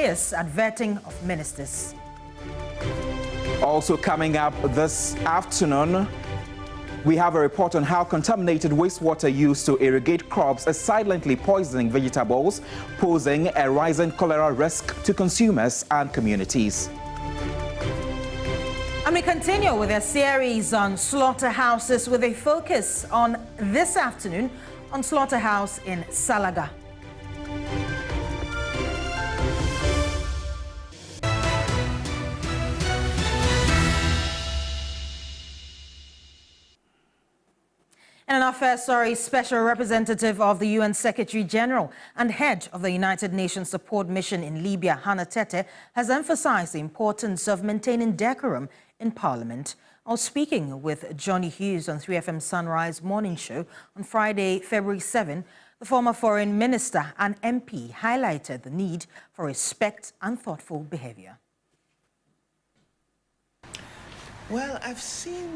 focus at vetting of ministers. Also coming up this afternoon, we have a report on how contaminated wastewater used to irrigate crops is silently poisoning vegetables, posing a rising cholera risk to consumers and communities. And we continue with a series on slaughterhouses with a focus on this afternoon on Slaughterhouse in Salaga. And in our first story, Special Representative of the UN Secretary General and head of the United Nations Support Mission in Libya, Hannah Tete, has emphasized the importance of maintaining decorum in Parliament. I was speaking with Johnny Hughes on 3FM Sunrise Morning Show on Friday, February 7. The former foreign minister and MP highlighted the need for respect and thoughtful behavior. Well, I've seen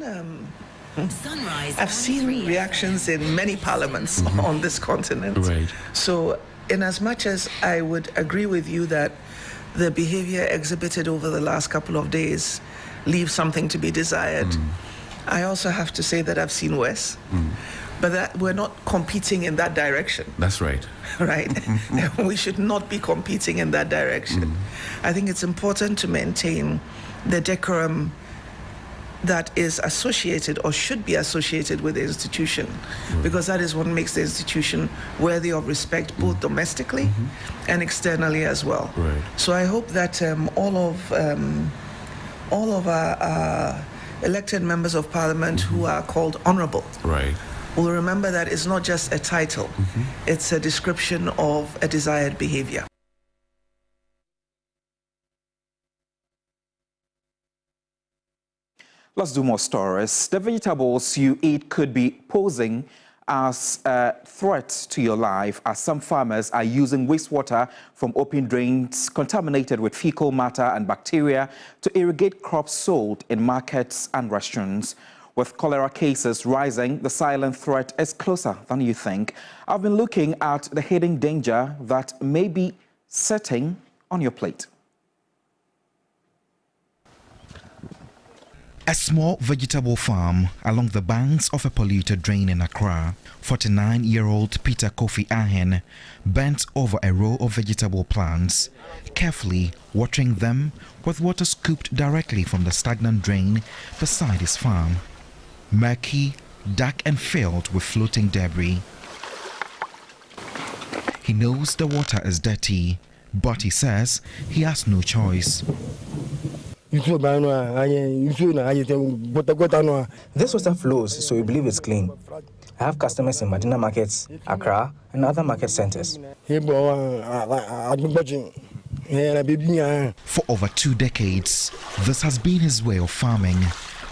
reactions in many parliaments on this continent. Right. So, in as much as I would agree with you that the behavior exhibited over the last couple of days leaves something to be desired, I also have to say that I've seen worse. But that we're not competing in that direction. That's right. Right? We should not be competing in that direction. I think it's important to maintain the decorum that is associated or should be associated with the institution, because that is what makes the institution worthy of respect, both domestically and externally as well. Right. So I hope that all of our elected members of parliament who are called honorable will remember that it's not just a title, it's a description of a desired behavior. Let's do more stories. The vegetables you eat could be posing as a threat to your life, as some farmers are using wastewater from open drains contaminated with fecal matter and bacteria to irrigate crops sold in markets and restaurants. With cholera cases rising, the silent threat is closer than you think. I've been looking at the hidden danger that may be sitting on your plate. A small vegetable farm along the banks of a polluted drain in Accra, 49-year-old Peter Kofi Ahen bent over a row of vegetable plants, carefully watering them with water scooped directly from the stagnant drain beside his farm. Murky, dark and filled with floating debris. He knows the water is dirty, but he says he has no choice. This water flows, so we believe it's clean. I have customers in Medina markets, Accra, and other market centers. For over 2 decades, this has been his way of farming,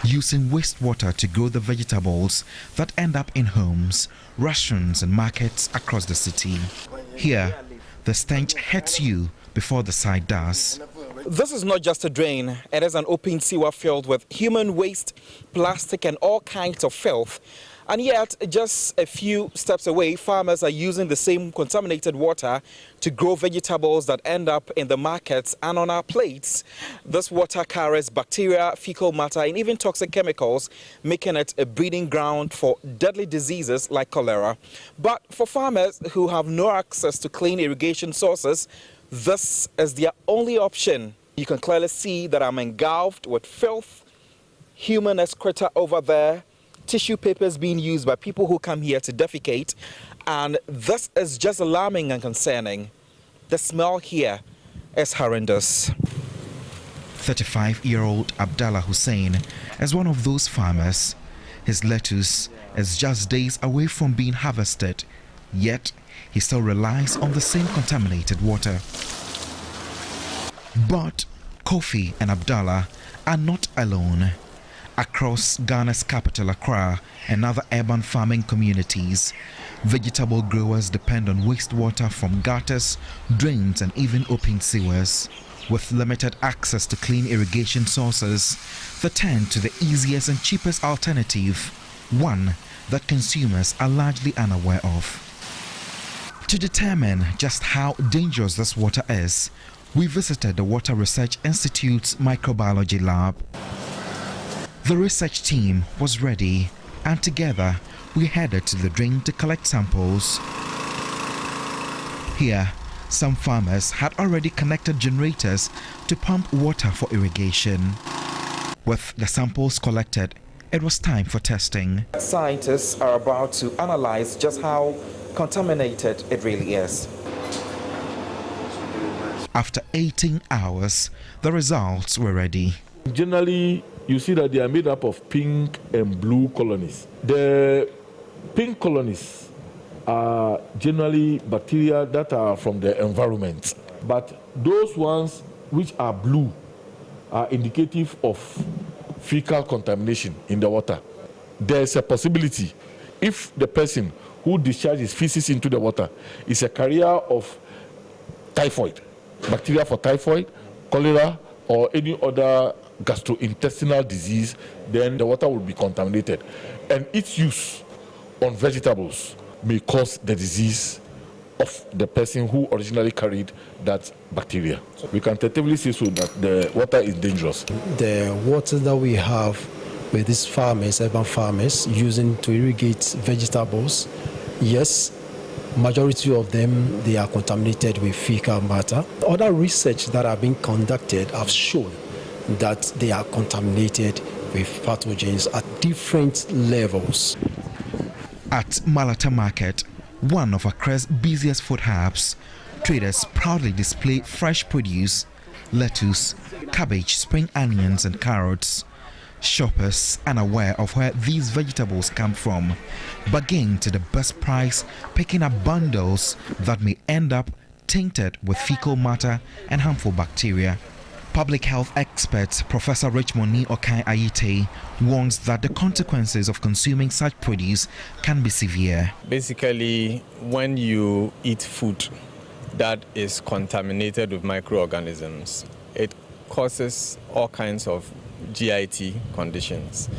using wastewater to grow the vegetables that end up in homes, restaurants, and markets across the city. Here, the stench hits you before the sight does. This is not just a drain, it is an open sewer filled with human waste, plastic and all kinds of filth. And yet, just a few steps away, farmers are using the same contaminated water to grow vegetables that end up in the markets and on our plates. This water carries bacteria, fecal matter and even toxic chemicals, making it a breeding ground for deadly diseases like cholera. But for farmers who have no access to clean irrigation sources, this is their only option. You can clearly see that I'm engulfed with filth, human excreta over there, tissue papers being used by people who come here to defecate, and this is just alarming and concerning. The smell here is horrendous. 35-year-old Abdallah Hussein is one of those farmers. His lettuce is just days away from being harvested, yet he still relies on the same contaminated water. But Kofi and Abdallah are not alone. Across Ghana's capital, Accra, and other urban farming communities, vegetable growers depend on wastewater from gutters, drains, and even open sewers. With limited access to clean irrigation sources, they turn to the easiest and cheapest alternative, one that consumers are largely unaware of. To determine just how dangerous this water is, we visited the Water Research Institute's microbiology lab. The research team was ready, and together we headed to the drain to collect samples. Here, some farmers had already connected generators to pump water for irrigation. With the samples collected, it was time for testing. Scientists are about to analyze just how contaminated it really is. After 18 hours, the results were ready. Generally, you see that they are made up of pink and blue colonies. The pink colonies are generally bacteria that are from the environment. But those ones which are blue are indicative of fecal contamination in the water. There's a possibility if the person who discharges feces into the water is a carrier of typhoid, bacteria for typhoid, cholera, or any other gastrointestinal disease, then the water will be contaminated. And its use on vegetables may cause the disease of the person who originally carried that bacteria. We can tentatively say so that the water is dangerous. The water that we have with these farmers, urban farmers, using to irrigate vegetables, yes, majority of them, they are contaminated with fecal matter. Other research that are being conducted have shown that they are contaminated with pathogens at different levels. At Malata Market, one of Accra's busiest food hubs, traders proudly display fresh produce, lettuce, cabbage, spring onions and carrots. Shoppers, unaware of where these vegetables come from, bargain to the best price, picking up bundles that may end up tainted with fecal matter and harmful bacteria. Public health expert Professor Richmond Okai Ayite warns that the consequences of consuming such produce can be severe. Basically, when you eat food that is contaminated with microorganisms, it causes all kinds of GIT conditions.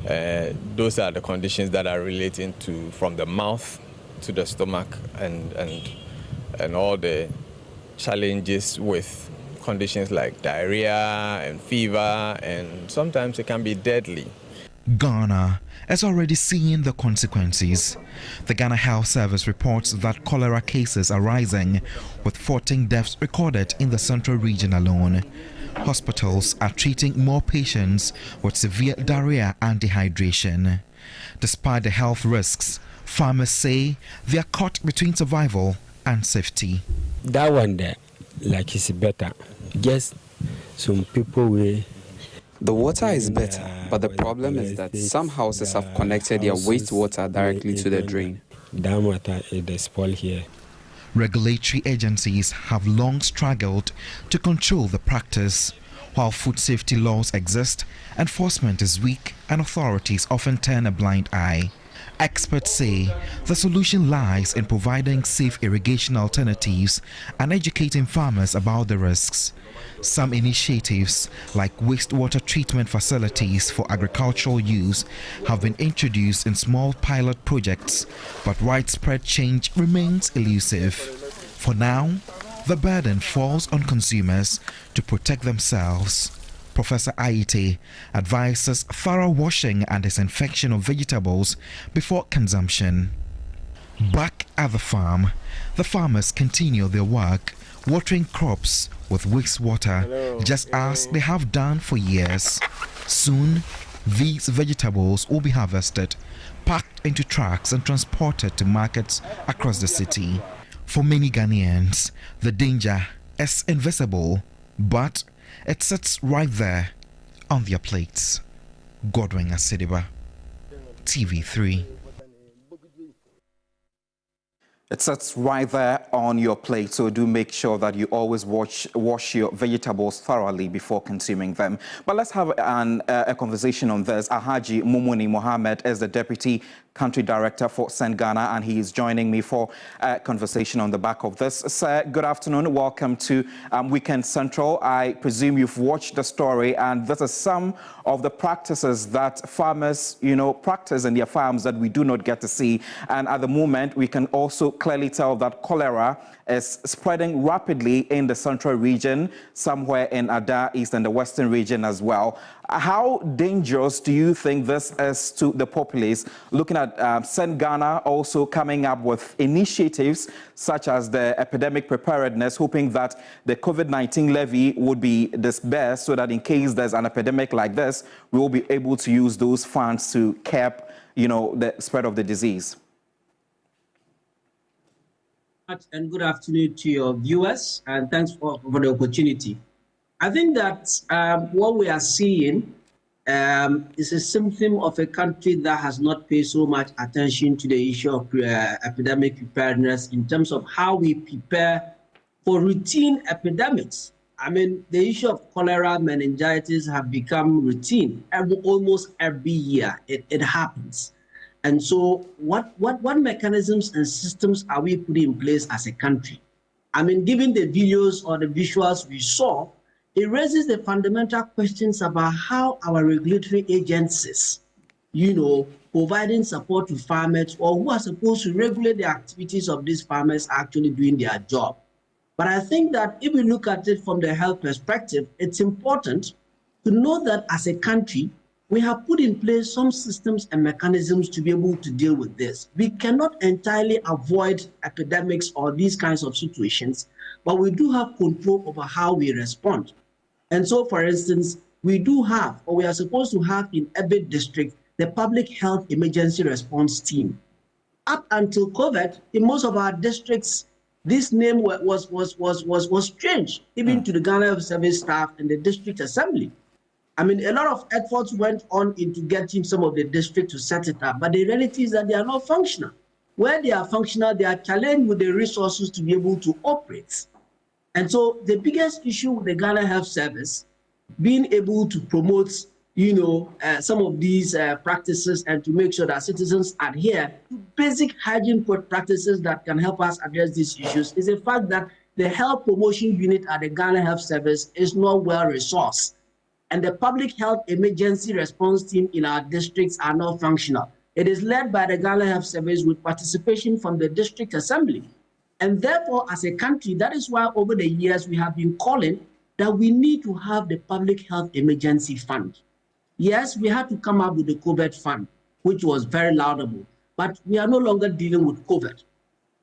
Those are the conditions that are relating to from the mouth to the stomach and all the challenges with conditions like diarrhea and fever, and sometimes it can be deadly. Ghana is already seeing the consequences. The Ghana Health Service reports that cholera cases are rising, with 14 deaths recorded in the central region alone. Hospitals are treating more patients with severe diarrhea and dehydration. Despite the health risks, farmers say they are caught between survival and safety. That one there, like, it's better. Just some people will. The water is better, but the problem is that some houses have connected their wastewater directly to the drain. That water is spoiled here. Regulatory agencies have long struggled to control the practice. While food safety laws exist, enforcement is weak and authorities often turn a blind eye. Experts say the solution lies in providing safe irrigation alternatives and educating farmers about the risks. Some initiatives, like wastewater treatment facilities for agricultural use, have been introduced in small pilot projects, but widespread change remains elusive. For now, the burden falls on consumers to protect themselves. Professor Ayite advises thorough washing and disinfection of vegetables before consumption. Back at the farm, the farmers continue their work, watering crops with wastewater, just as they have done for years. Soon, these vegetables will be harvested, packed into trucks and transported to markets across the city. For many Ghanaians, the danger is invisible, but it sits right there on their plates. Godwin Asidiba, TV3. It sits right there on your plate, so do make sure that you always wash your vegetables thoroughly before consuming them. But let's have a conversation on this. Alhaji Mumuni Mohammed is the Deputy Country Director for St. Ghana, and he is joining me for a conversation on the back of this. Sir, good afternoon. Welcome to Weekend Central. I presume you've watched the story, and this is some of the practices that farmers, practice in their farms that we do not get to see. And at the moment, we can also clearly tell that cholera is spreading rapidly in the central region, somewhere in Ada East and the western region as well. How dangerous do you think this is to the populace? Looking at St. Ghana also coming up with initiatives such as the epidemic preparedness, hoping that the COVID-19 levy would be disbursed so that in case there's an epidemic like this, we will be able to use those funds to curb, the spread of the disease. And good afternoon to your viewers, and thanks for the opportunity. I think that what we are seeing is a symptom of a country that has not paid so much attention to the issue of epidemic preparedness in terms of how we prepare for routine epidemics. I mean, the issue of cholera, meningitis have become routine. Almost every year it happens. And so what mechanisms and systems are we putting in place as a country? I mean, given the videos or the visuals we saw, it raises the fundamental questions about how our regulatory agencies, providing support to farmers or who are supposed to regulate the activities of these farmers actually doing their job. But I think that if we look at it from the health perspective, it's important to know that as a country, we have put in place some systems and mechanisms to be able to deal with this. We cannot entirely avoid epidemics or these kinds of situations, but we do have control over how we respond. And so, for instance, we do have, or we are supposed to have in every district, the Public Health Emergency Response Team. Up until COVID, in most of our districts, this name was strange, even to the Ghana Health Service staff and the district assembly. I mean, a lot of efforts went on into getting some of the districts to set it up, but the reality is that they are not functional. Where they are functional, they are challenged with the resources to be able to operate. And so the biggest issue with the Ghana Health Service, being able to promote, some of these practices and to make sure that citizens adhere to basic hygiene practices that can help us address these issues, is the fact that the health promotion unit at the Ghana Health Service is not well resourced. And the Public Health Emergency Response Team in our districts are not functional. It is led by the Ghana Health Service with participation from the district assembly. And therefore, as a country, that is why over the years we have been calling that we need to have the Public Health Emergency Fund. Yes, we had to come up with the COVID fund, which was very laudable, but we are no longer dealing with COVID.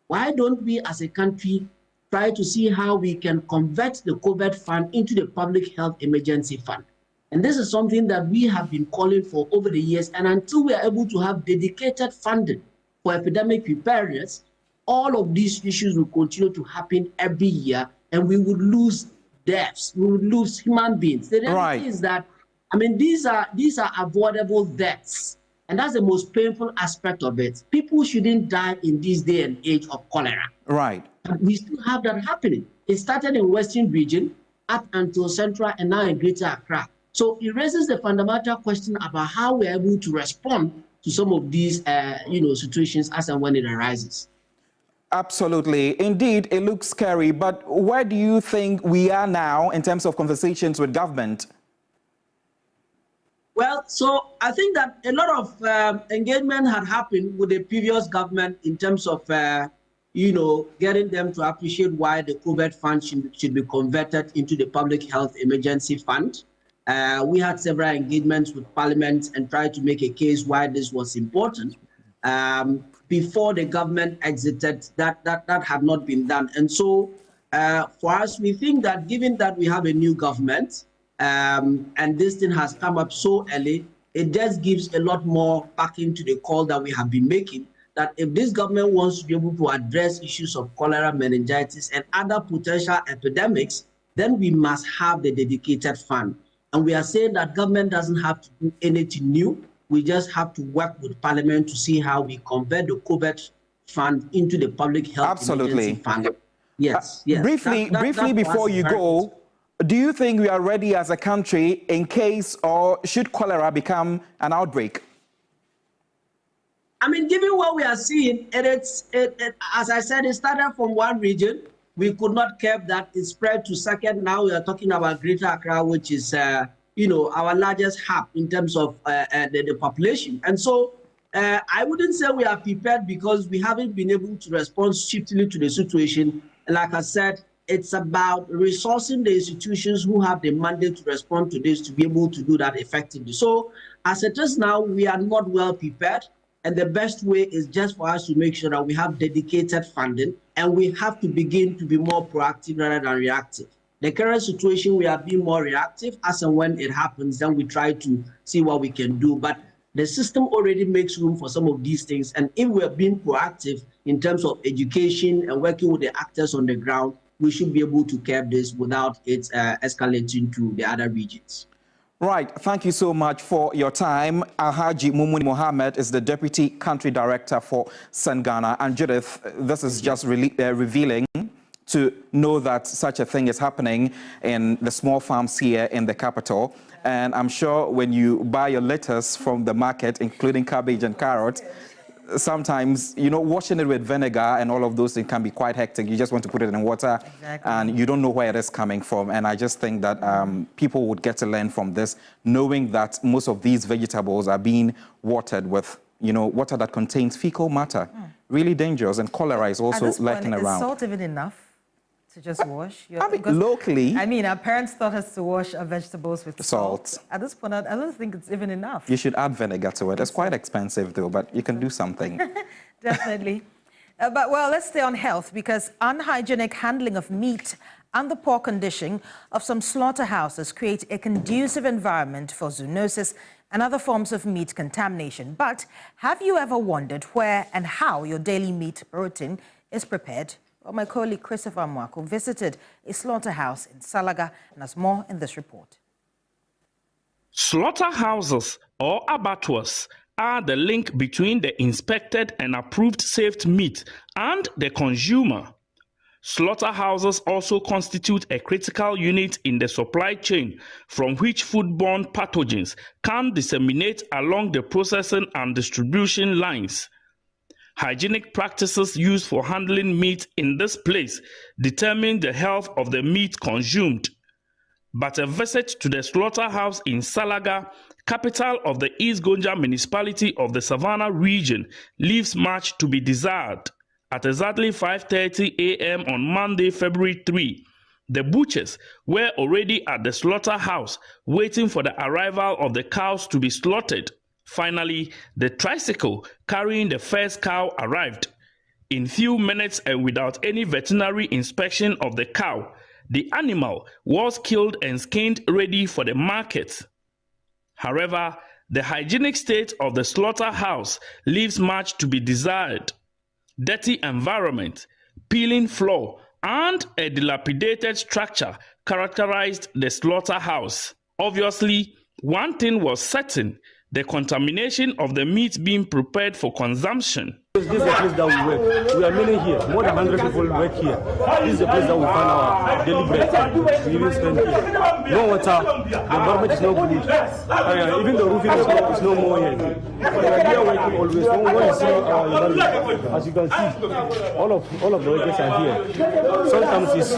Why don't we as a country try to see how we can convert the COVID fund into the Public Health Emergency Fund? And this is something that we have been calling for over the years. And until we are able to have dedicated funding for epidemic preparedness, all of these issues will continue to happen every year, and we would lose deaths. We would lose human beings. The reality is that, I mean, these are avoidable deaths. And that's the most painful aspect of it. People shouldn't die in this day and age of cholera. Right. But we still have that happening. It started in Western region up until Central and now in Greater Accra. So it raises the fundamental question about how we're able to respond to some of these, situations as and when it arises. Absolutely. Indeed, it looks scary. But where do you think we are now in terms of conversations with government? Well, so I think that a lot of engagement had happened with the previous government in terms of, getting them to appreciate why the COVID fund should be converted into the Public Health Emergency Fund. We had several engagements with Parliament and tried to make a case why this was important. Before the government exited, that had not been done. And so for us, we think that given that we have a new government, and this thing has come up so early, it just gives a lot more backing to the call that we have been making, that if this government wants to be able to address issues of cholera, meningitis, and other potential epidemics, then we must have the dedicated fund. And we are saying that government doesn't have to do anything new. We just have to work with Parliament to see how we convert the COVID fund into the Public Health Emergency Fund. Yes, yes. Briefly before you go, do you think we are ready as a country in case or should cholera become an outbreak? I mean, given what we are seeing, as I said, it started from one region. We could not curb that. It spread to second. Now we are talking about Greater Accra, which is, our largest hub in terms of the population. And so I wouldn't say we are prepared because we haven't been able to respond swiftly to the situation. Like I said, it's about resourcing the institutions who have the mandate to respond to this to be able to do that effectively. So as it is now, we are not well prepared. And the best way is just for us to make sure that we have dedicated funding, and we have to begin to be more proactive rather than reactive. The current situation, we are being more reactive. As and when it happens, then we try to see what we can do. But the system already makes room for some of these things. And if we're being proactive in terms of education and working with the actors on the ground, we should be able to curb this without it escalating to the other regions. Right, thank you so much for your time. Alhaji Mumuni Mohammed is the Deputy Country Director for Ghana. And Judith, this is just revealing to know that such a thing is happening in the small farms here in the capital. And I'm sure when you buy your lettuce from the market, including cabbage and carrots, sometimes, washing it with vinegar and all of those things can be quite hectic. You just want to put it in water, and you don't know where it is coming from. And I just think that people would get to learn from this, knowing that most of these vegetables are being watered with, water that contains fecal matter. Really dangerous, and cholera is also lurking around. Is salt even enough to just wash? Locally, our parents taught us to wash our vegetables with salt. At this point, I don't think it's even enough. You should add vinegar to it. It's quite expensive, though, but you can do something. Definitely. But, let's stay on health, because unhygienic handling of meat and the poor condition of some slaughterhouses create a conducive environment for zoonosis and other forms of meat contamination. But have you ever wondered where and how your daily meat protein is prepared? Well, my colleague Christopher Mwako visited a slaughterhouse in Salaga and has more in this report. Slaughterhouses, or abattoirs, are the link between the inspected and approved saved meat and the consumer. Slaughterhouses also constitute a critical unit in the supply chain from which foodborne pathogens can disseminate along the processing and distribution lines. Hygienic practices used for handling meat in this place determine the health of the meat consumed. But a visit to the slaughterhouse in Salaga, capital of the East Gonja municipality of the Savannah region, leaves much to be desired. At exactly 5:30 a.m. on Monday, February 3, the butchers were already at the slaughterhouse waiting for the arrival of the cows to be slaughtered. Finally, the tricycle carrying the first cow arrived. In few minutes and without any veterinary inspection of the cow, the animal was killed and skinned ready for the market. However, the hygienic state of the slaughterhouse leaves much to be desired. Dirty environment, peeling floor, and a dilapidated structure characterized the slaughterhouse. Obviously, one thing was certain: the contamination of the meat being prepared for consumption. This is the place that we work. We are many here. More than 100 people work here. This is the place that we find our daily bread. We even spend here. No water. The environment is not good. Even the roofing is no more here. We are here working always. When you see our environment, as you can see, all of the workers are here. Sometimes it's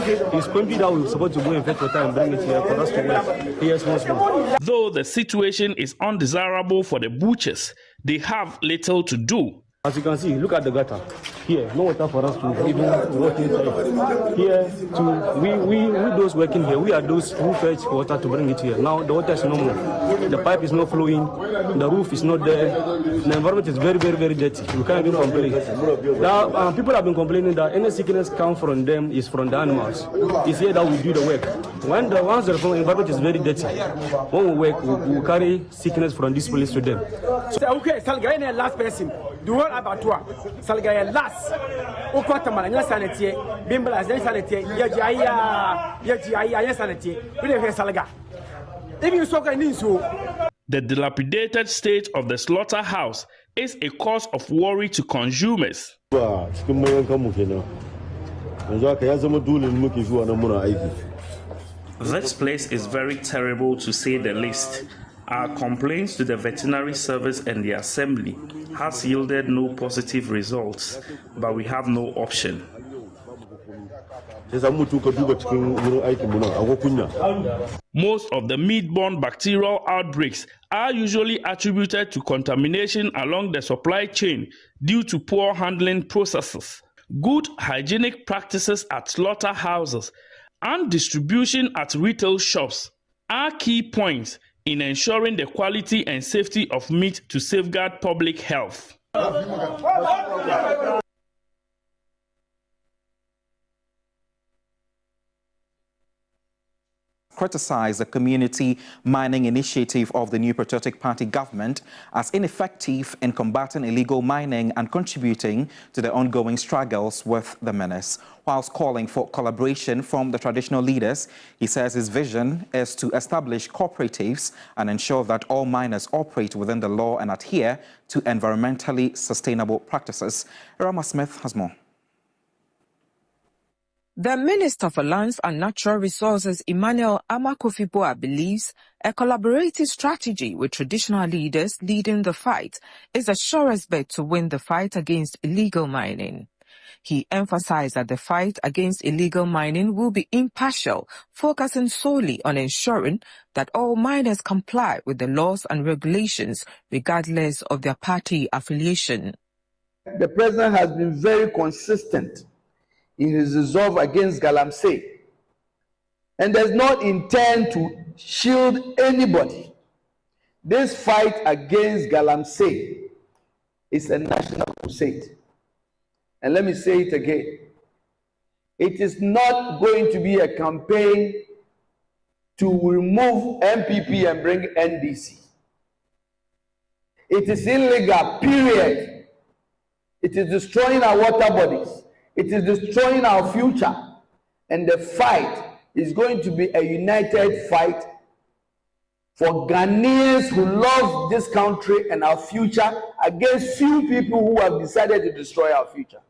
quimpy that we're supposed to go and fetch water and bring it here for us to work here small. Though the situation is undesirable for the butchers, they have little to do. As you can see, look at the gutter. Here, no water for us to even work inside. Here, we those working here, we are those who fetch water to bring it here. Now the water is no more. The pipe is not flowing. The roof is not there. The environment is very, very, very dirty. We can't even complain. Now, people have been complaining that any sickness comes from them is from the animals. It's here that we do the work. Once the environment is very dirty, when we work, we carry sickness from this place to them. Okay, Salga last person. The whole abattoir, Salga last. Okwatama, no sanity, Bimbala, sanity, Yaji, sanity. We have Salga. If you saw the dilapidated state of the slaughterhouse is a cause of worry to consumers. This place is very terrible, to say the least. Our complaints to the veterinary service and the assembly has yielded no positive results, but we have no option. Most of the meat-borne bacterial outbreaks are usually attributed to contamination along the supply chain due to poor handling processes. Good hygienic practices at slaughterhouses and distribution at retail shops are key points in ensuring the quality and safety of meat to safeguard public health. Criticized the community mining initiative of the New Patriotic Party government as ineffective in combating illegal mining and contributing to the ongoing struggles with the menace. Whilst calling for collaboration from the traditional leaders, he says his vision is to establish cooperatives and ensure that all miners operate within the law and adhere to environmentally sustainable practices. Rama Smith has more. The Minister for Lands and Natural Resources, Emmanuel Amakofi-Boa, believes a collaborative strategy with traditional leaders leading the fight is the surest bet to win the fight against illegal mining. He emphasized that the fight against illegal mining will be impartial, focusing solely on ensuring that all miners comply with the laws and regulations regardless of their party affiliation. The President has been very consistent in his resolve against galamsey and does not intend to shield anybody. This fight against galamsey is a national crusade. And let me say it again. It is not going to be a campaign to remove MPP and bring NDC. It is illegal, period. It is destroying our water bodies. It is destroying our future, and the fight is going to be a united fight for Ghanaians who love this country and our future against few people who have decided to destroy our future.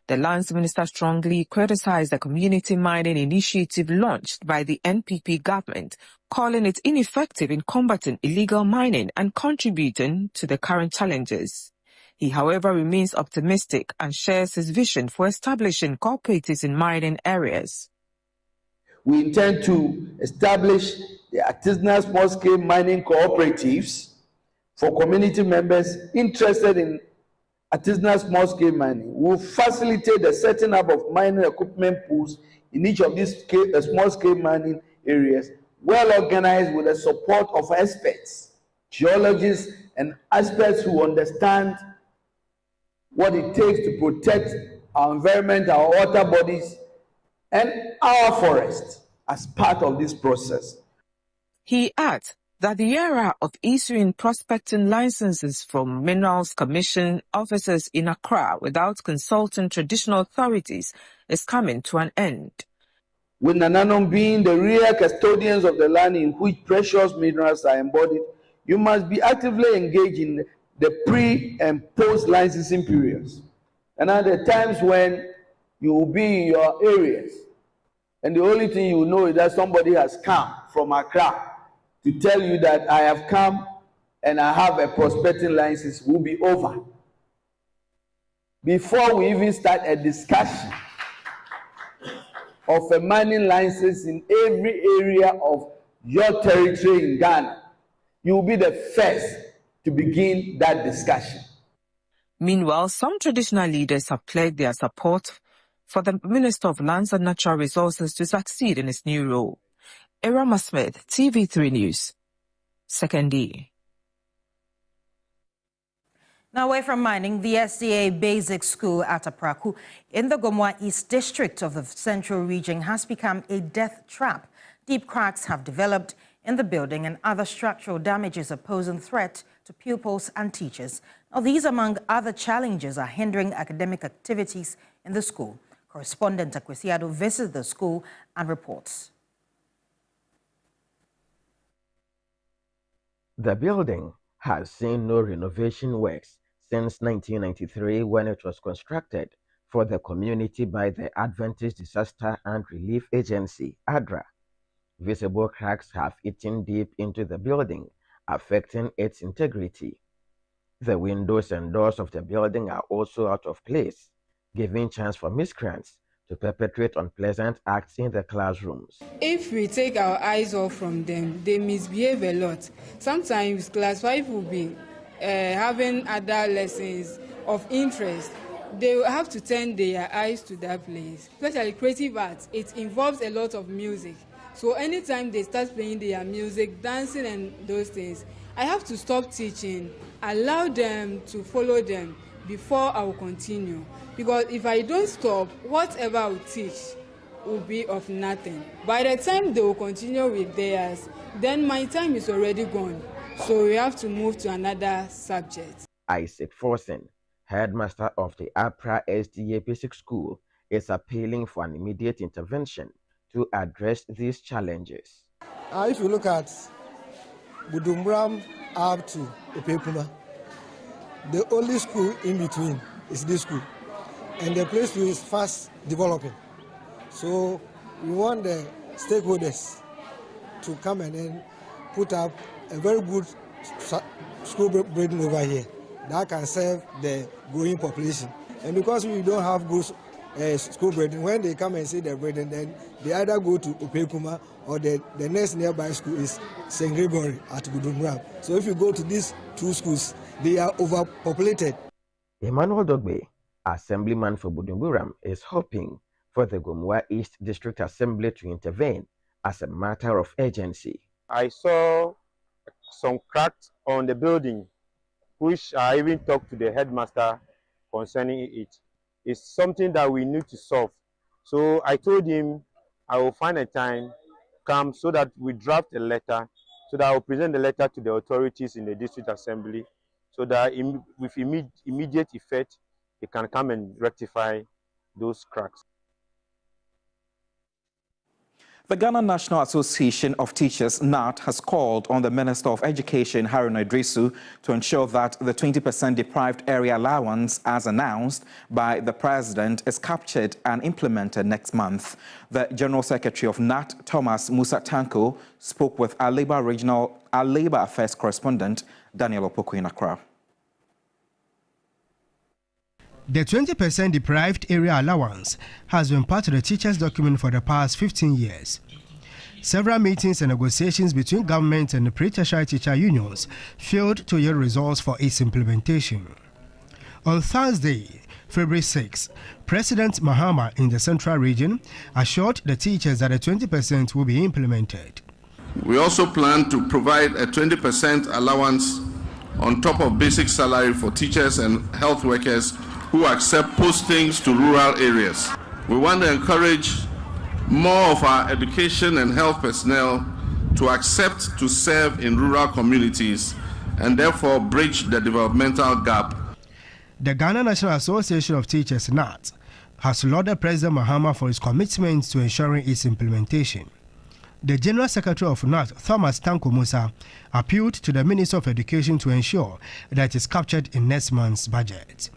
The Lands Minister strongly criticized the community mining initiative launched by the NPP government, calling it ineffective in combating illegal mining and contributing to the current challenges. He, however, remains optimistic and shares his vision for establishing cooperatives in mining areas. We intend to establish the artisanal small-scale mining cooperatives for community members interested in artisanal small-scale mining. We will facilitate the setting up of mining equipment pools in each of these small-scale mining areas, well organized with the support of experts, geologists, and experts who understand what it takes to protect our environment, our water bodies, and our forests as part of this process. He adds that the era of issuing prospecting licenses from Minerals Commission officers in Accra without consulting traditional authorities is coming to an end. With Nananom being the real custodians of the land in which precious minerals are embodied, you must be actively engaged in the pre and post licensing periods. And at the times when you will be in your areas, and the only thing you know is that somebody has come from Accra to tell you that I have come and I have a prospecting license, will be over. Before we even start a discussion of a mining license in every area of your territory in Ghana, you will be the first to begin that discussion. Meanwhile, some traditional leaders have pledged their support for the Minister of Lands and Natural Resources to succeed in his new role. Rama Smith, TV3 News, 2nd. Now away from mining, the SDA Basic School at Apraku in the Gomwa East District of the Central Region has become a death trap. Deep cracks have developed in the building and other structural damages are posing threat to pupils and teachers. Now, these, among other challenges, are hindering academic activities in the school. Correspondent Akwesiado visits the school and reports. The building has seen no renovation works since 1993 when it was constructed for the community by the Adventist Disaster and Relief Agency, ADRA. Visible cracks have eaten deep into the building affecting its integrity. The windows and doors of the building are also out of place, giving chance for miscreants to perpetrate unpleasant acts in the classrooms. If we take our eyes off from them, they misbehave a lot. Sometimes class 5 will be having other lessons of interest. They will have to turn their eyes to that place. Especially creative arts, it involves a lot of music. So anytime they start playing their music, dancing and those things, I have to stop teaching, allow them to follow them before I will continue. Because if I don't stop, whatever I will teach will be of nothing. By the time they will continue with theirs, then my time is already gone. So we have to move to another subject. Isaac Forsen, headmaster of the Accra SDA Basic School, is appealing for an immediate intervention to address these challenges. If you look at Budumbram up to Opekuma, the only school in between is this school, and the place is fast developing. So we want the stakeholders to come and then put up a very good school building over here that can serve the growing population. And because we don't have good school building, when they come and see the building, then they either go to Opekuma or the next nearby school is St. Gregory at Budumbram. So if you go to these two schools, they are overpopulated. Emmanuel Dogbe, assemblyman for Budumbram, is hoping for the Gomua East District Assembly to intervene as a matter of urgency. I saw some cracks on the building, which I even talked to the headmaster concerning it. It's something that we need to solve. So I told him I will find a time, come so that we draft a letter, so that I will present the letter to the authorities in the district assembly, so that with immediate effect, they can come and rectify those cracks. The Ghana National Association of Teachers, NAT, has called on the Minister of Education, Haruna Idrisu, to ensure that the 20% deprived area allowance, as announced by the President, is captured and implemented next month. The General Secretary of NAT, Thomas Musa Tanko, spoke with our Labour Affairs correspondent, Daniel Opoku in Accra. The 20% deprived area allowance has been part of the teachers' document for the past 15 years. Several meetings and negotiations between government and the pre-tertiary teacher unions failed to yield results for its implementation. On Thursday, February 6, President Mahama in the Central Region assured the teachers that the 20% will be implemented. We also plan to provide a 20% allowance on top of basic salary for teachers and health workers who accept postings to rural areas. We want to encourage more of our education and health personnel to accept to serve in rural communities and therefore bridge the developmental gap. The Ghana National Association of Teachers, NAT, has lauded President Mahama for his commitment to ensuring its implementation. The General Secretary of NAT, Thomas Tanko Musa, appealed to the Minister of Education to ensure that it is captured in next month's budget.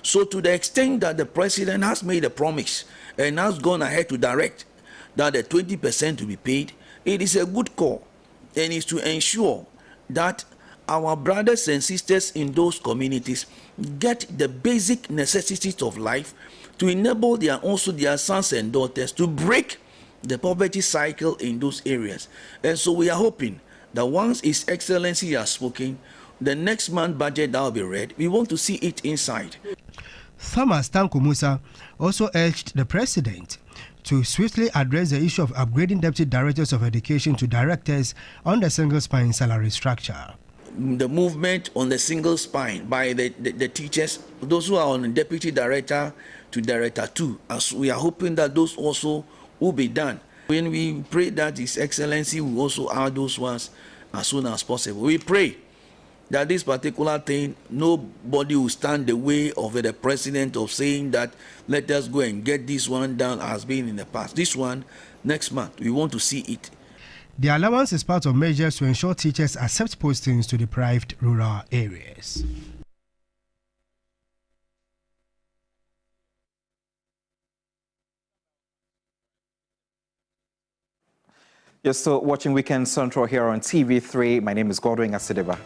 So to the extent that the President has made a promise and has gone ahead to direct that the 20% to be paid, it is a good call, and is to ensure that our brothers and sisters in those communities get the basic necessities of life to enable their sons and daughters to break the poverty cycle in those areas. And so we are hoping that once His Excellency has spoken, the next month budget that will be read, we want to see it inside. Thomas Tanko Musa also urged the President to swiftly address the issue of upgrading deputy directors of education to directors on the single spine salary structure. The movement on the single spine by the teachers, those who are on deputy director to director 2, as we are hoping that those also will be done. When we pray that His Excellency will also add those ones as soon as possible. We pray that this particular thing, nobody will stand the way of the President of saying that let us go and get this one done as been in the past. This one, next month, we want to see it. The allowance is part of measures to ensure teachers accept postings to deprived rural areas. You're still watching Weekend Central here on TV3. My name is Godwin Asideba.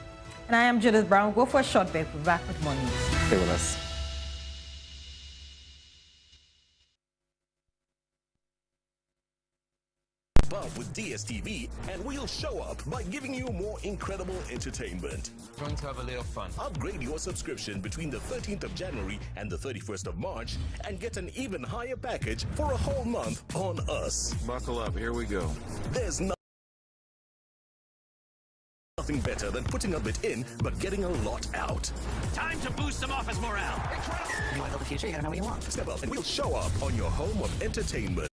And I am Judith Brown. Go for a short break. We're back with more news. Stay with us. With DSTV, and we'll show up by giving you more incredible entertainment. Going to have a little fun. Upgrade your subscription between the 13th of January and the 31st of March and get an even higher package for a whole month on us. Buckle up, here we go. There's nothing better than putting a bit in but getting a lot out. Time to boost some office morale. Incredible. You want to build the future, you gotta know what you want. Step up and we'll show up on your home of entertainment.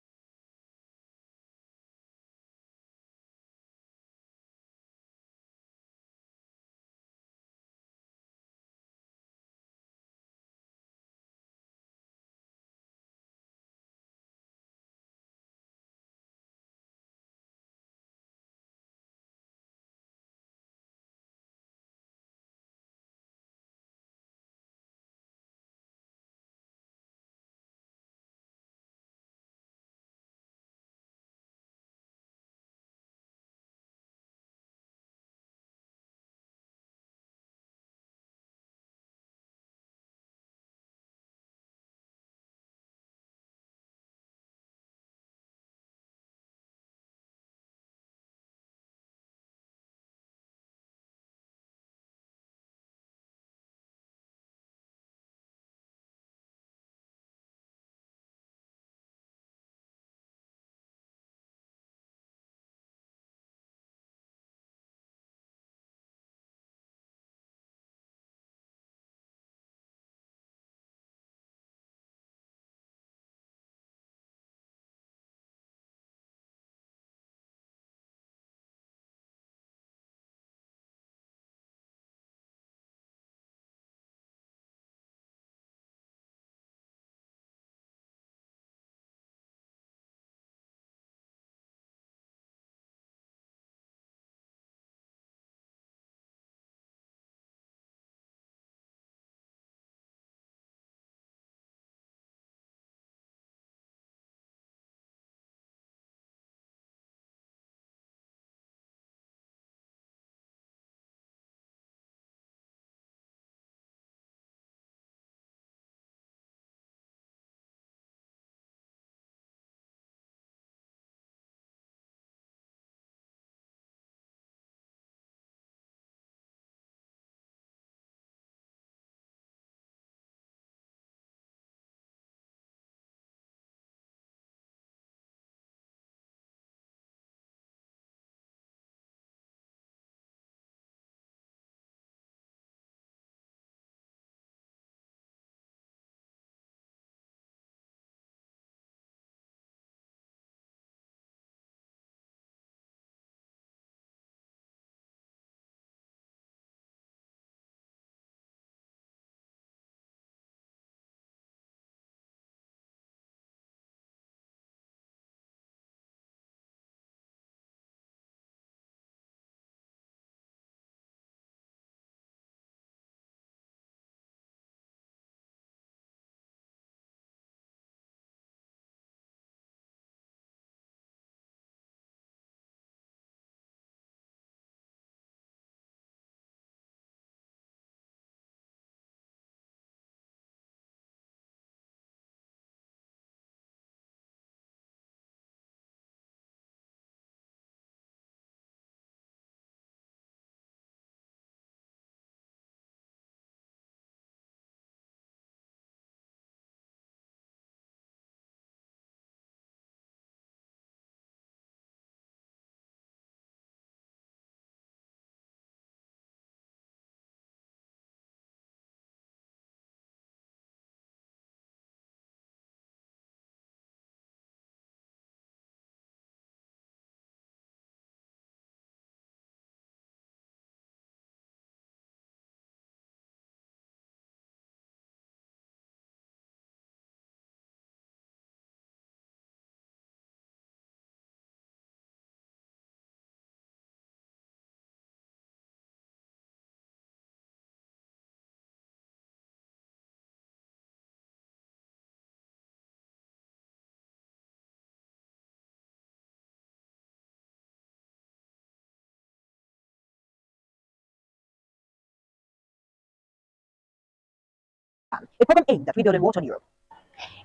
a program aimed at rebuilding water in Europe.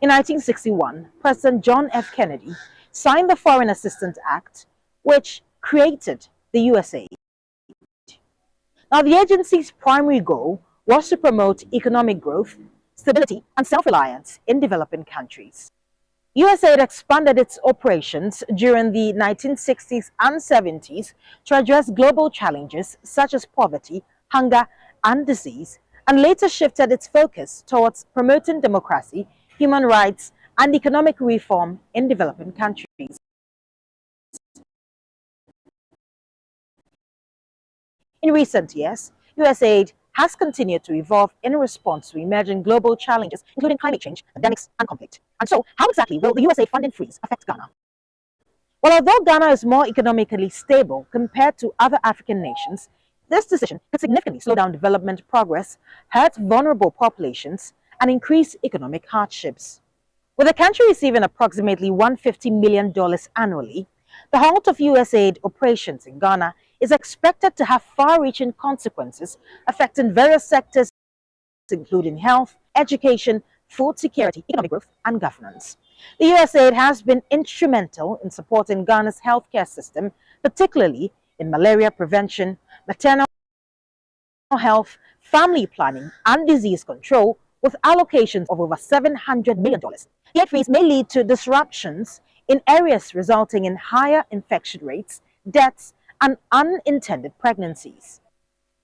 In 1961, President John F. Kennedy signed the Foreign Assistance Act, which created the USAID. Now, the agency's primary goal was to promote economic growth, stability, and self-reliance in developing countries. USAID expanded its operations during the 1960s and 70s to address global challenges such as poverty, hunger, and disease, and later shifted its focus towards promoting democracy, human rights, and economic reform in developing countries. In recent years, USAID has continued to evolve in response to emerging global challenges, including climate change, pandemics, and conflict. And so, how exactly will the USAID funding freeze affect Ghana? Well, although Ghana is more economically stable compared to other African nations, this decision could significantly slow down development progress, hurt vulnerable populations, and increase economic hardships. With the country receiving approximately $150 million annually, the halt of USAID operations in Ghana is expected to have far-reaching consequences affecting various sectors, including health, education, food security, economic growth, and governance. The USAID has been instrumental in supporting Ghana's healthcare system, particularly in malaria prevention, maternal health, family planning, and disease control, with allocations of over $700 million. The aid freeze may lead to disruptions in areas resulting in higher infection rates, deaths, and unintended pregnancies.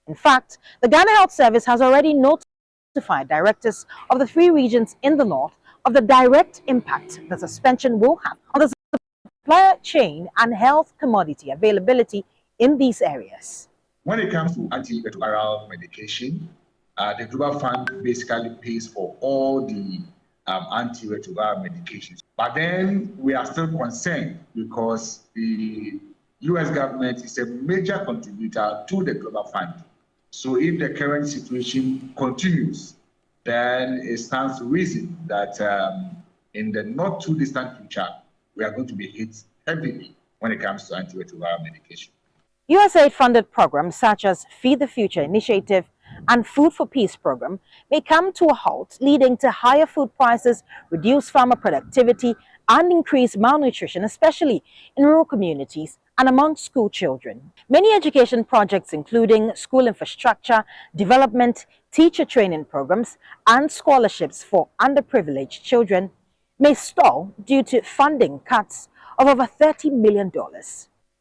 In fact, the Ghana Health Service has already notified directors of the 3 regions in the north of the direct impact the suspension will have on the supply chain and health commodity availability in these areas. When it comes to antiretroviral medication, the Global Fund basically pays for all the antiretroviral medications. But then we are still concerned because the U.S. government is a major contributor to the Global Fund. So if the current situation continues, then it stands to reason that in the not too distant future, we are going to be hit heavily when it comes to antiretroviral medication. USAID-funded programs such as Feed the Future Initiative and Food for Peace program may come to a halt, leading to higher food prices, reduced farmer productivity, and increased malnutrition, especially in rural communities and among school children. Many education projects, including school infrastructure, development, teacher training programs, and scholarships for underprivileged children, may stall due to funding cuts of over $30 million.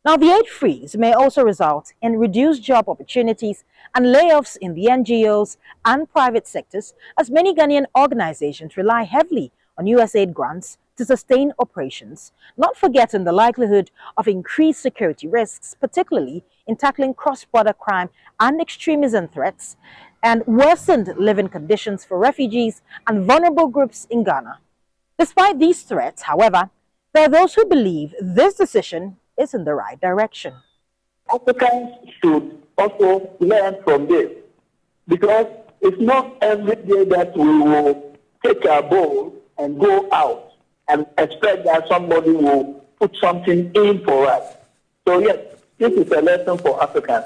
Now, the aid freeze may also result in reduced job opportunities and layoffs in the NGOs and private sectors, as many Ghanaian organizations rely heavily on USAID grants to sustain operations, not forgetting the likelihood of increased security risks, particularly in tackling cross-border crime and extremism threats, and worsened living conditions for refugees and vulnerable groups in Ghana. Despite these threats, however, there are those who believe this decision is in the right direction. Africans should also learn from this, because it's not every day that we will take our bowl and go out and expect that somebody will put something in for us. So yes, this is a lesson for Africans.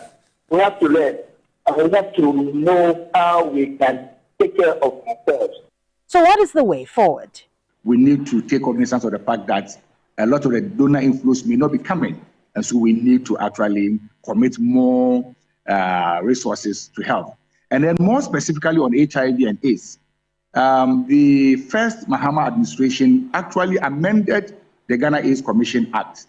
We have to learn, and we have to know how we can take care of ourselves. So what is the way forward? We need to take cognizance of the fact that a lot of the donor inflows may not be coming. And so we need to actually commit more resources to help. And then more specifically on HIV and AIDS, the first Mahama administration actually amended the Ghana AIDS Commission Act.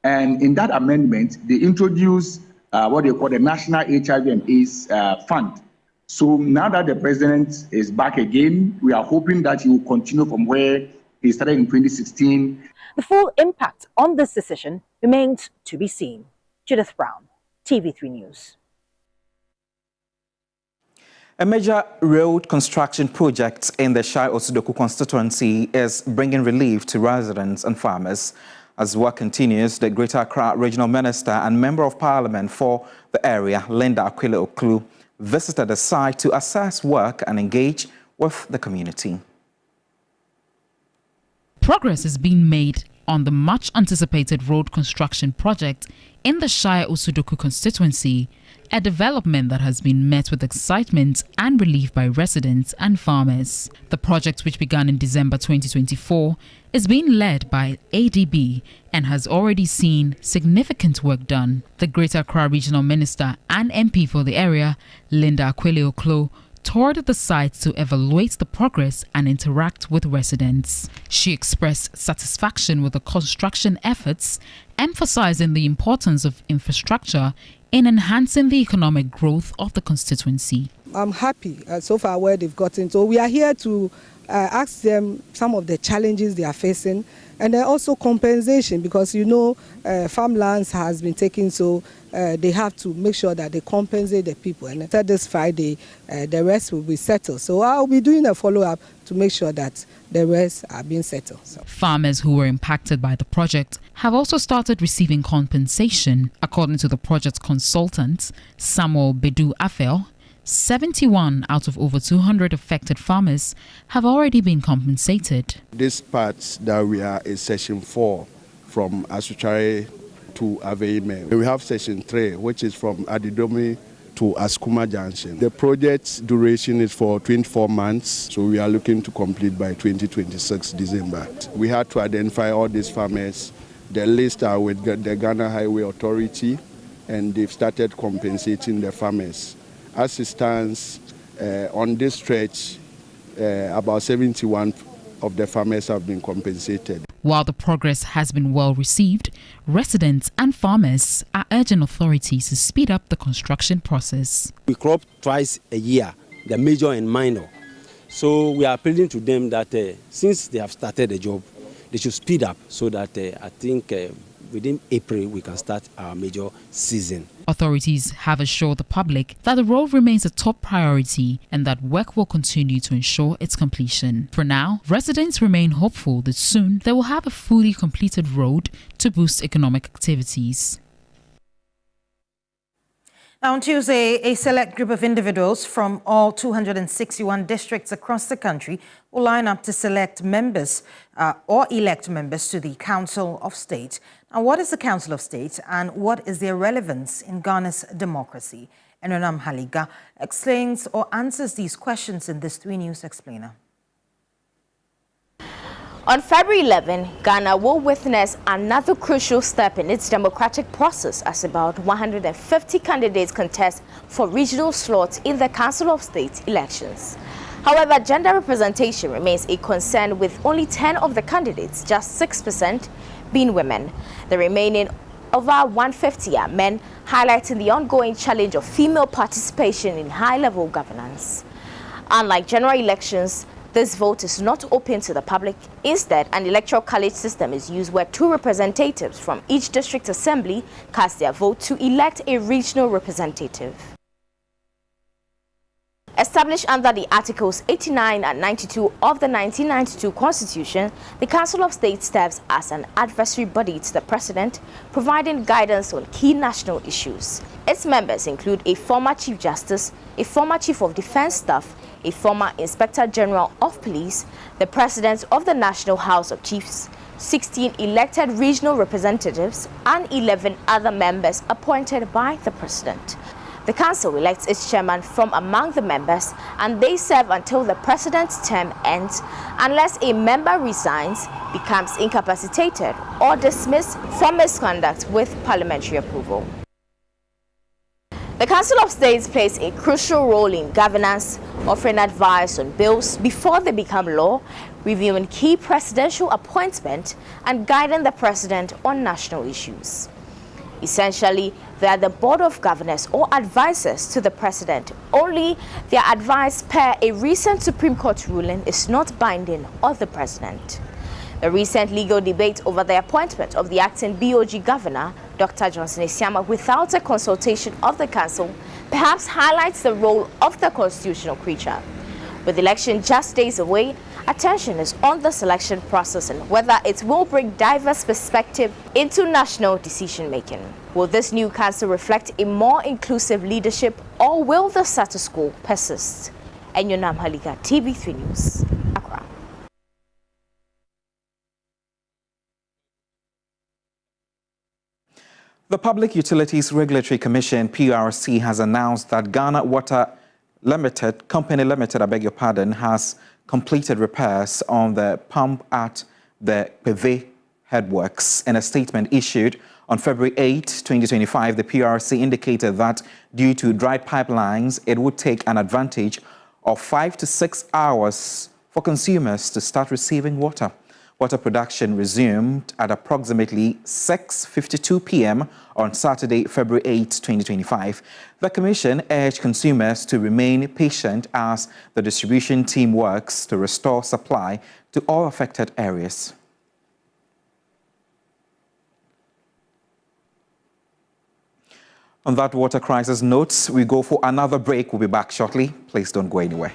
And in that amendment, they introduced what they call the National HIV and AIDS Fund. So now that the president is back again, we are hoping that he will continue from where he started in 2016. The full impact on this decision remains to be seen. Judith Brown, TV3 News. A major road construction project in the Shea Osudoku constituency is bringing relief to residents and farmers. As work continues, the Greater Accra Regional Minister and Member of Parliament for the area, Linda Aquila Oklu, visited the site to assess work and engage with the community. Progress is being made on the much-anticipated road construction project in the Shea Osudoku constituency, a development that has been met with excitement and relief by residents and farmers. The project, which began in December 2024, is being led by ADB and has already seen significant work done. The Greater Accra Regional Minister and MP for the area, Linda Akwele-Oklo, toured the site to evaluate the progress and interact with residents. She expressed satisfaction with the construction efforts, emphasizing the importance of infrastructure in enhancing the economic growth of the constituency. I'm happy so far where they've gotten. So we are here to ask them some of the challenges they are facing, and then also compensation, because farmlands has been taken, so they have to make sure that they compensate the people. And after this Friday, the rest will be settled. So I'll be doing a follow-up to make sure that the rest are being settled. So. Farmers who were impacted by the project have also started receiving compensation. According to the project consultant, Samuel Bedu Afel, 71 out of over 200 affected farmers have already been compensated. This part that we are in session 4 from Asuchare to Aveime. We have session 3, which is from Adidomi to Askuma Junction. The project's duration is for 24 months, so we are looking to complete by 2026 December. We had to identify all these farmers. The list are with the Ghana Highway Authority, and they've started compensating the farmers. As it stands, on this stretch, about 71 of the farmers have been compensated. While the progress has been well received, residents and farmers are urging authorities to speed up the construction process. We crop twice a year, the major and minor. So we are appealing to them that since they have started the job, they should speed up so that I think within April we can start our major season. Authorities have assured the public that the road remains a top priority and that work will continue to ensure its completion. For now, residents remain hopeful that soon they will have a fully completed road to boost economic activities. Now, on Tuesday, a select group of individuals from all 261 districts across the country will line up to select members or elect members to the Council of State. Now, what is the Council of State and what is their relevance in Ghana's democracy? Enonam Haliga explains or answers these questions in this 3 News Explainer. On February 11, Ghana will witness another crucial step in its democratic process as about 150 candidates contest for regional slots in the Council of State elections. However, gender representation remains a concern, with only 10 of the candidates, just 6%, being women. The remaining over 150 are men, highlighting the ongoing challenge of female participation in high-level governance. Unlike general elections, this vote is not open to the public. Instead, an electoral college system is used where 2 representatives from each district assembly cast their vote to elect a regional representative. Established under the Articles 89 and 92 of the 1992 Constitution, the Council of State serves as an advisory body to the President, providing guidance on key national issues. Its members include a former Chief Justice, a former Chief of Defense Staff, a former Inspector General of Police, the President of the National House of Chiefs, 16 elected regional representatives, and 11 other members appointed by the President. The Council elects its chairman from among the members, and they serve until the President's term ends unless a member resigns, becomes incapacitated, or dismissed from misconduct with parliamentary approval. The Council of States plays a crucial role in governance, offering advice on bills before they become law, reviewing key presidential appointments, and guiding the President on national issues. Essentially, they are the Board of Governors or advisors to the President. Only their advice per a recent Supreme Court ruling is not binding on the President. The recent legal debate over the appointment of the acting BOG Governor, Dr. Johnson Esiama, without a consultation of the Council, perhaps highlights the role of the constitutional creature. With election just days away, attention is on the selection process and whether it will bring diverse perspective into national decision-making. Will this new council reflect a more inclusive leadership, or will the status quo persist? Enonam Haliga, TV3 News, Accra. The Public Utilities Regulatory Commission, PURC, has announced that Ghana Water Company Limited, has completed repairs on the pump at the Peve headworks. In a statement issued on February 8, 2025, the PURC indicated that due to dried pipelines, it would take an advantage of 5 to 6 hours for consumers to start receiving water. Water production resumed at approximately 6:52 p.m. on Saturday, February 8, 2025. The Commission urged consumers to remain patient as the distribution team works to restore supply to all affected areas. On that water crisis note, we go for another break. We'll be back shortly. Please don't go anywhere.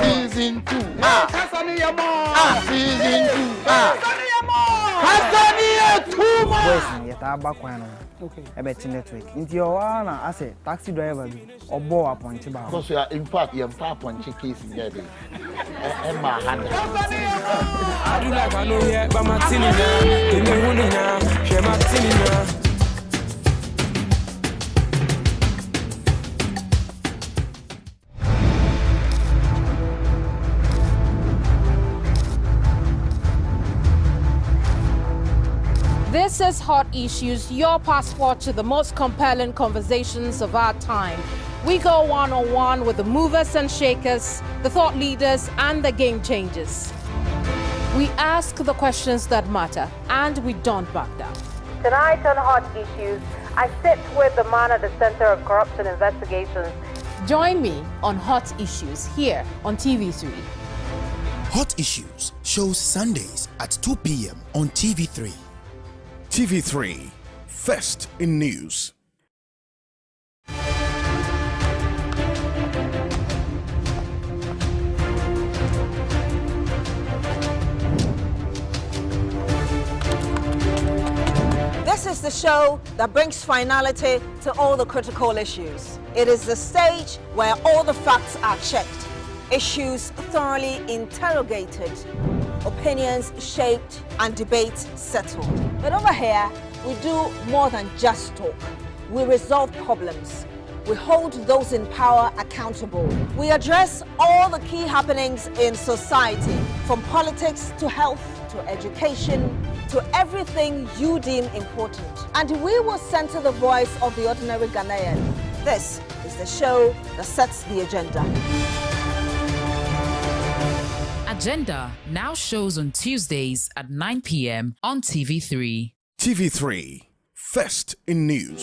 Season 2. Season 2. Okay. About network. Into your one, I say taxi driver or bow upon Chiba. Because you are in fact you're far upon case in there. Emma Hannah. I do like I know yet, but my tin in there. Give me one in there. Share my tin in there. This is Hot Issues, your passport to the most compelling conversations of our time. We go one-on-one with the movers and shakers, the thought leaders, and the game changers. We ask the questions that matter, and we don't back down. Tonight on Hot Issues, I sit with the man at the Center of Corruption Investigations. Join me on Hot Issues here on TV3. Hot Issues shows Sundays at 2 p.m. on TV3. TV3, first in news. This is the show that brings finality to all the critical issues. It is the stage where all the facts are checked, issues thoroughly interrogated, opinions shaped, and debates settled. But over here, we do more than just talk. We resolve problems. We hold those in power accountable. We address all the key happenings in society, from politics to health to education to everything you deem important. And we will center the voice of the ordinary Ghanaian. This is the show that sets the agenda. Agenda now shows on Tuesdays at 9 p.m. on TV3. TV3, first in news.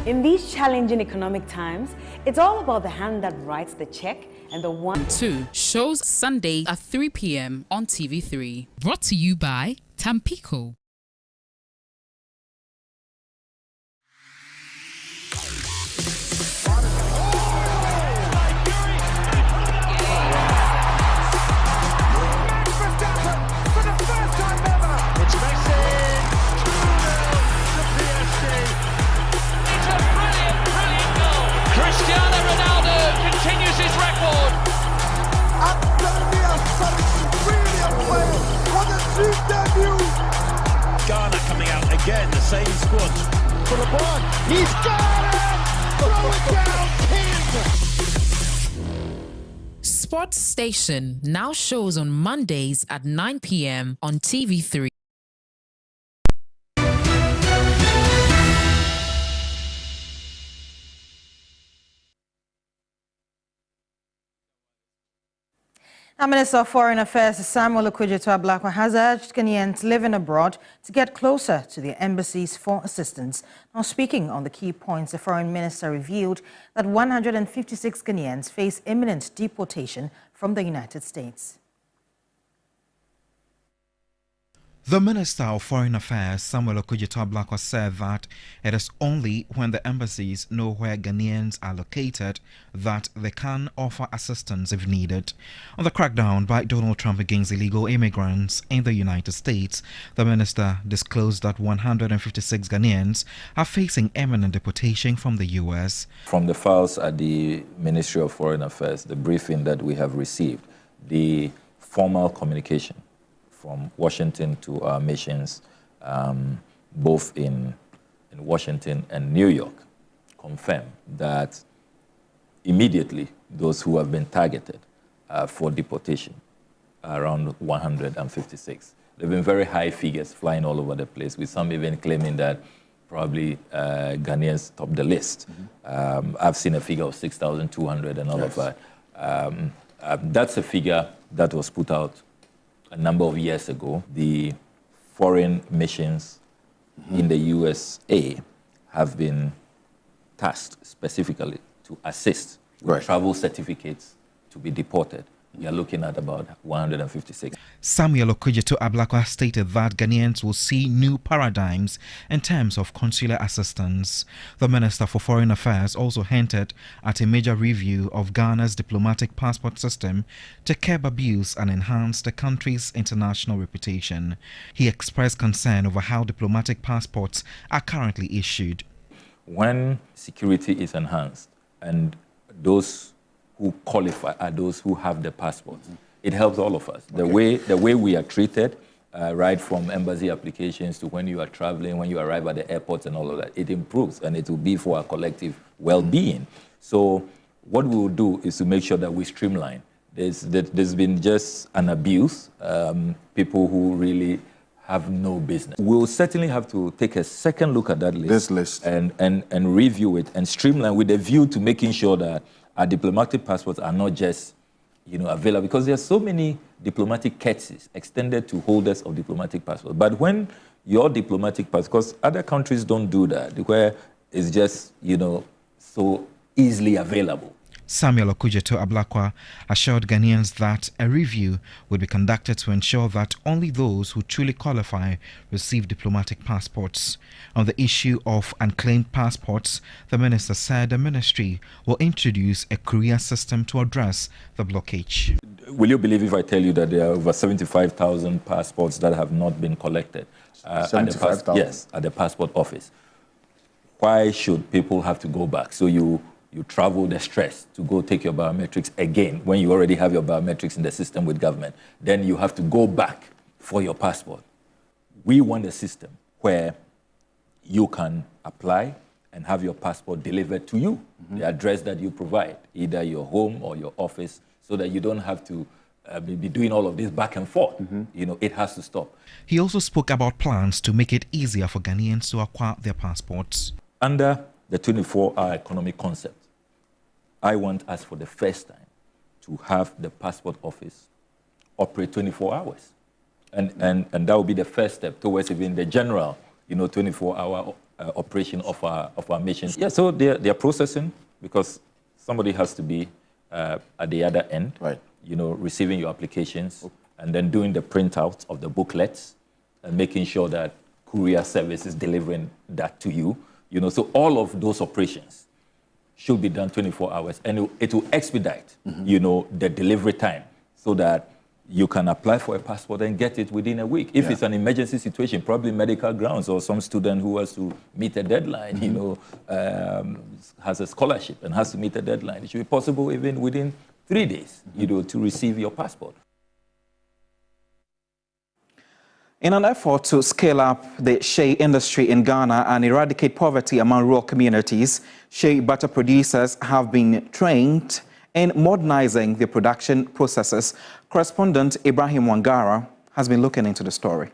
In these challenging economic times, it's all about the hand that writes the check and the one. 2 shows Sunday at 3 p.m. on TV3. Brought to you by Tampico. Ghana coming out again, the same squad. For the ball, he's got it! Throw it down, King! Sports Station now shows on Mondays at 9 p.m. on TV3. Now, Minister of Foreign Affairs Samuel Okudzeto-Ablakwa has urged Ghanaians living abroad to get closer to their embassies for assistance. Now, speaking on the key points, the Foreign Minister revealed that 156 Ghanaians face imminent deportation from the United States. The Minister of Foreign Affairs, Samuel Okudzeto-Ablakwa, said that it is only when the embassies know where Ghanaians are located that they can offer assistance if needed. On the crackdown by Donald Trump against illegal immigrants in the United States, the minister disclosed that 156 Ghanaians are facing imminent deportation from the U.S. From the files at the Ministry of Foreign Affairs, the briefing that we have received, the formal communication from Washington to our missions, both in Washington and New York, confirm that immediately those who have been targeted for deportation are around 156. There have been very high figures flying all over the place, with some even claiming that probably Ghanaians top the list. I've seen a figure of 6,200 and all of that. That's a figure that was put out a number of years ago. The foreign missions in the USA have been tasked specifically to assist with travel certificates to be deported. We are looking at about 156. Samuel Okudzeto-Ablakwa stated that Ghanaians will see new paradigms in terms of consular assistance. The Minister for Foreign Affairs also hinted at a major review of Ghana's diplomatic passport system to curb abuse and enhance the country's international reputation. He expressed concern over how diplomatic passports are currently issued. When security is enhanced and those who qualify are those who have the passports, it helps all of us. The way we are treated, right from embassy applications to when you are traveling, when you arrive at the airports and all of that, it improves, and it will be for our collective well-being. So what we will do is to make sure that we streamline. There's been just an abuse, people who really have no business. We'll certainly have to take a second look at that list, and review it and streamline with a view to making sure that our diplomatic passports are not just, available, because there are so many diplomatic courtesies extended to holders of diplomatic passports. But when your diplomatic passport, because other countries don't do that, where it's just, so easily available. Samuel Okudzeto-Ablakwa assured Ghanaians that a review would be conducted to ensure that only those who truly qualify receive diplomatic passports. On the issue of unclaimed passports, the minister said the ministry will introduce a courier system to address the blockage. Will you believe if I tell you that there are over 75,000 passports that have not been collected at the passport office? Why should people have to go back? So you travel the stress to go take your biometrics again when you already have your biometrics in the system with government. Then you have to go back for your passport. We want a system where you can apply and have your passport delivered to you, the address that you provide, either your home or your office, so that you don't have to be doing all of this back and forth. It has to stop. He also spoke about plans to make it easier for Ghanaians to acquire their passports. Under the 24-hour economic concept, I want us for the first time to have the passport office operate 24 hours. And that will be the first step towards even the general, 24-hour operation of our missions. Yeah, so they're processing, because somebody has to be at the other end, receiving your applications, and then doing the printouts of the booklets and making sure that courier service is delivering that to you. So all of those operations should be done 24 hours, and it will expedite, the delivery time, so that you can apply for a passport and get it within a week. If it's an emergency situation, probably medical grounds, or some student who has to meet a deadline, has a scholarship and has to meet a deadline, it should be possible even within 3 days, to receive your passport. In an effort to scale up the Shea industry in Ghana and eradicate poverty among rural communities, Shea butter producers have been trained in modernizing their production processes. Correspondent Ibrahim Wangara has been looking into the story.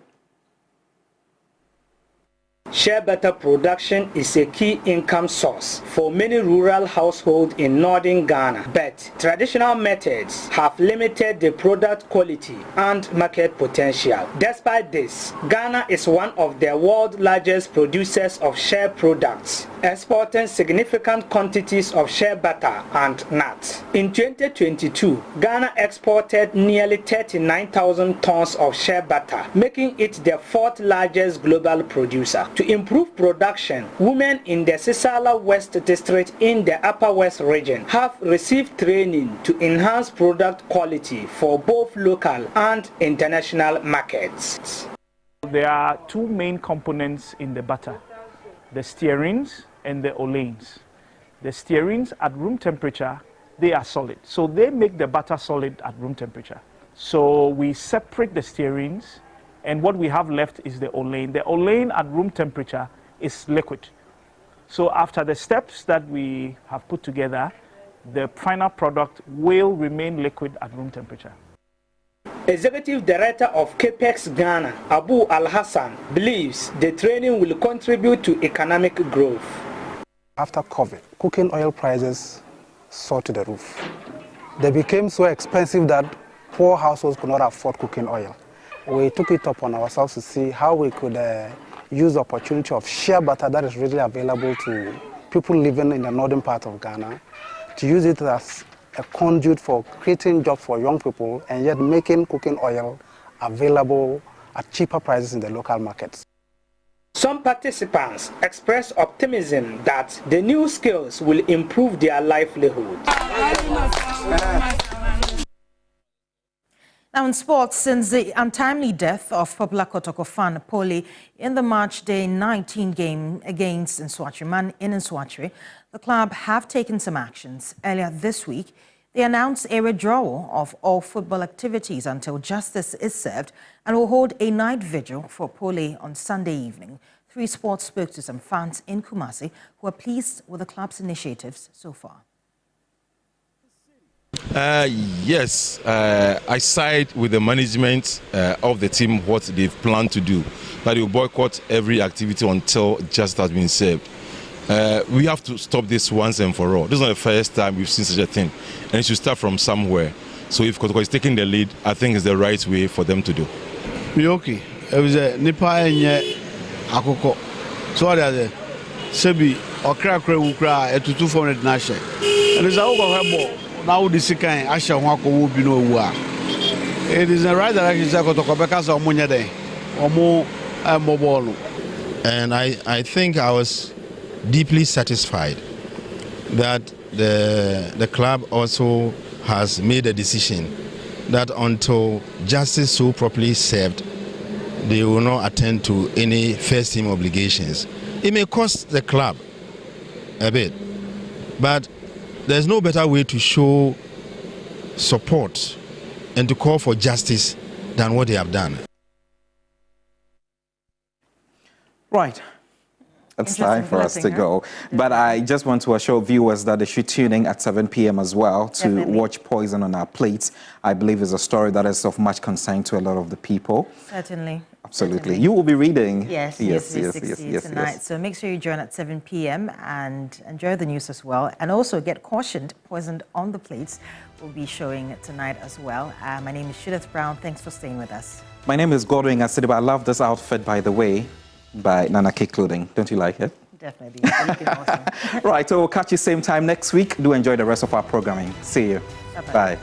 Shea butter production is a key income source for many rural households in northern Ghana, but traditional methods have limited the product quality and market potential. Despite this, Ghana is one of the world's largest producers of shea products, exporting significant quantities of shea butter and nuts. In 2022, Ghana exported nearly 39,000 tons of shea butter, making it the fourth largest global producer. To improve production, women in the Sisala West District in the Upper West region have received training to enhance product quality for both local and international markets. There are two main components in the butter, the stearins and the oleins. The stearins at room temperature, they are solid. So they make the butter solid at room temperature. So we separate the stearins, and what we have left is the olein. The olein at room temperature is liquid. So after the steps that we have put together, the final product will remain liquid at room temperature. Executive Director of Capex Ghana, Abu Al-Hassan, believes the training will contribute to economic growth. After COVID, cooking oil prices soared to the roof. They became so expensive that poor households could not afford cooking oil. We took it upon ourselves to see how we could use the opportunity of shea butter that is readily available to people living in the northern part of Ghana, to use it as a conduit for creating jobs for young people and yet making cooking oil available at cheaper prices in the local markets. Some participants expressed optimism that the new skills will improve their livelihood. Now in sports, since the untimely death of popular Kotoko fan Pole in the March Day 19 game against Nswatri in Nswatri, the club have taken some actions. Earlier this week, they announced a withdrawal of all football activities until justice is served and will hold a night vigil for Pole on Sunday evening. 3 Sports spoke to some fans in Kumasi who are pleased with the club's initiatives so far. Yes, I side with the management of the team, what they've planned to do, that they will boycott every activity until justice has been served. We have to stop this once and for all. This is not the first time we've seen such a thing, and it should start from somewhere. So if Kotoko is taking the lead, I think it's the right way for them to do. Okay, it was a Nipa and Akoko. So what are they? Sebi okra ukra at 200 nashe. And it's a now the second Asha Wako will be no war. It is a right direction Kotoko because of Munyade or more mobile. And I think I was deeply satisfied that the club also has made a decision that until justice so properly served, they will not attend to any first team obligations. It may cost the club a bit, but there's no better way to show support and to call for justice than what they have done. Right. It's time for us to go. But I just want to assure viewers that they should tune in at 7 p.m. as well to watch Poison on Our Plates. I believe it's a story that is of much concern to a lot of the people. Certainly. Absolutely. Certainly. You will be reading. Yes, tonight. So make sure you join at 7 p.m. and enjoy the news as well. And also get cautioned, Poisoned on the Plates will be showing tonight as well. My name is Judith Brown. Thanks for staying with us. My name is Godwin Asidiba. I love this outfit, by the way, by Nana K Clothing. Don't you like it? Definitely. Looking awesome. Right, so we'll catch you same time next week. Do enjoy the rest of our programming. See you. Bye-bye. Bye.